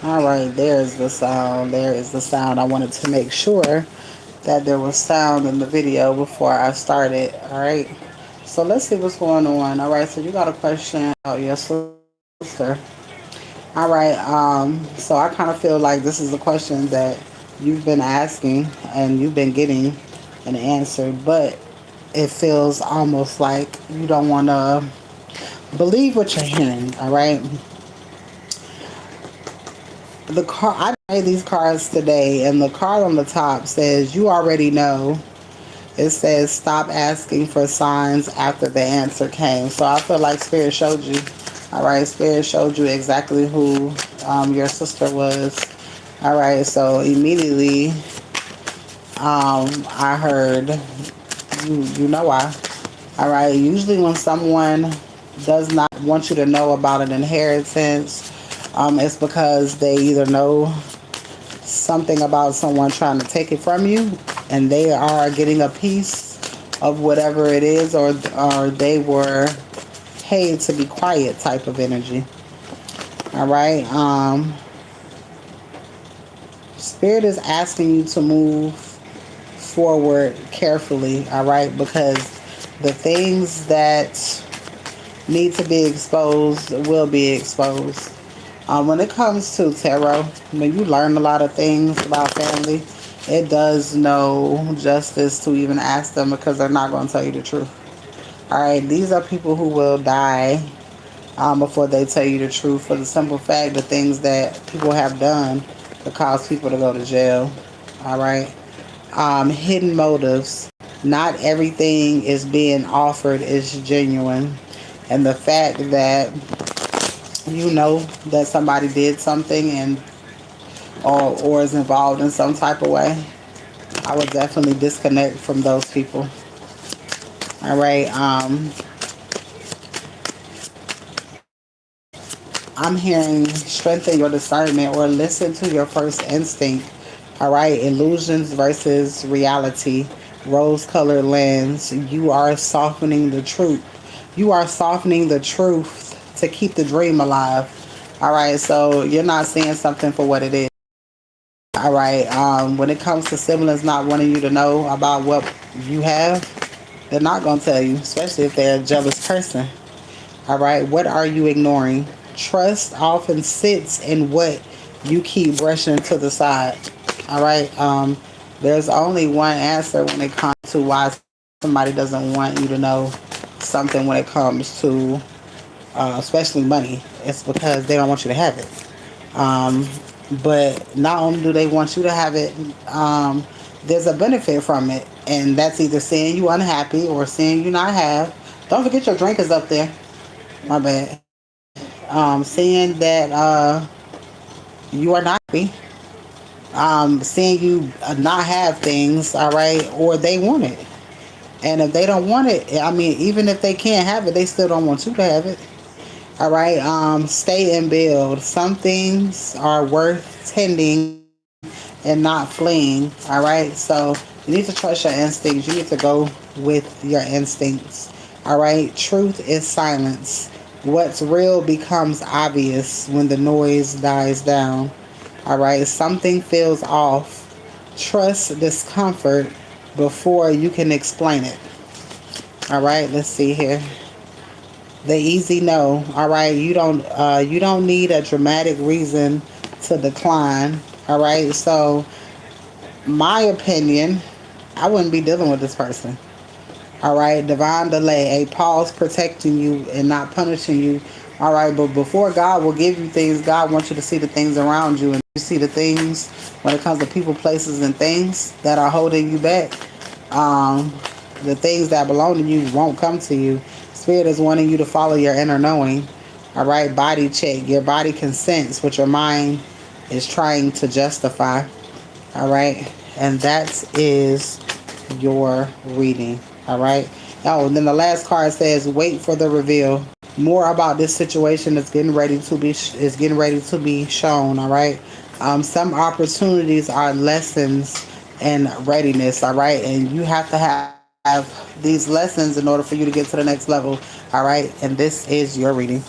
All right, there's the sound. There is the sound. I wanted to make sure that there was sound in the video before I started. All right. So let's see what's going on. All right. So you got a question about your sister. All right. So I kind of feel like this is a question that you've been asking and you've been getting an answer, but it feels almost like you don't want to believe what you're hearing. All right. I made these cards today, and the card on the top says, "You already know." It says, "Stop asking for signs after the answer came." So I feel like Spirit showed you. All right, Spirit showed you exactly who your sister was. All right, so immediately I heard, you know why. All right, usually when someone does not want you to know about an inheritance, it's because they either know something about someone trying to take it from you, and they are getting a piece of whatever it is, or they were paid to be quiet type of energy. All right. Spirit is asking you to move forward carefully. All right, because the things that need to be exposed will be exposed. When it comes to tarot, when you learn a lot of things about family, it does no justice to even ask them because they're not going to tell you the truth. All right, these are people who will die before they tell you the truth, for the simple fact the things that people have done to cause people to go to jail. All right, hidden motives. Not everything is being offered is genuine, and the fact that you know that somebody did something and or is involved in some type of way, I would definitely disconnect from those people. All right. I'm hearing strengthen your discernment or listen to your first instinct. All right. Illusions versus reality. Rose colored lens. You are softening the truth. You are softening the truth to keep the dream alive. All right. So you're not seeing something for what it is. All right. When it comes to siblings not wanting you to know about what you have, they're not going to tell you, especially if they're a jealous person. All right. What are you ignoring? Trust often sits in what you keep brushing to the side. All right. There's only one answer when it comes to why somebody doesn't want you to know something when it comes to, especially money. It's because they don't want you to have it. Um, but not only do they want you to have it, there's a benefit from it, and that's either seeing you unhappy or seeing you not have. Don't forget your drink is up there. My bad. Seeing that you are not happy. Seeing you not have things, all right, or they want it. And if they don't want it, I mean, even if they can't have it, they still don't want you to have it. All right. Stay and build. Some things are worth tending and not fleeing. All right. So you need to trust your instincts. You need to go with your instincts. All right. Truth is silence. What's real becomes obvious when the noise dies down. All right. Something feels off. Trust discomfort before you can explain it. All right. Let's see here. The easy no. All right, you don't need a dramatic reason to decline. All right, so my opinion, I wouldn't be dealing with this person. All right, divine delay, a pause protecting you and not punishing you. All right, but before God will give you things, God wants you to see the things around you, and you see the things when it comes to people, places, and things that are holding you back. Um, the things that belong to you won't come to you. Spirit is wanting you to follow your inner knowing. All right, body check. Your body can sense what your mind is trying to justify. All right, and that is your reading. All right. Oh, and then the last card says, "Wait for the reveal." More about this situation is getting ready to be shown. All right. Some opportunities are lessons and readiness. All right, and you have to have these lessons in order for you to get to the next level. All right, and this is your reading.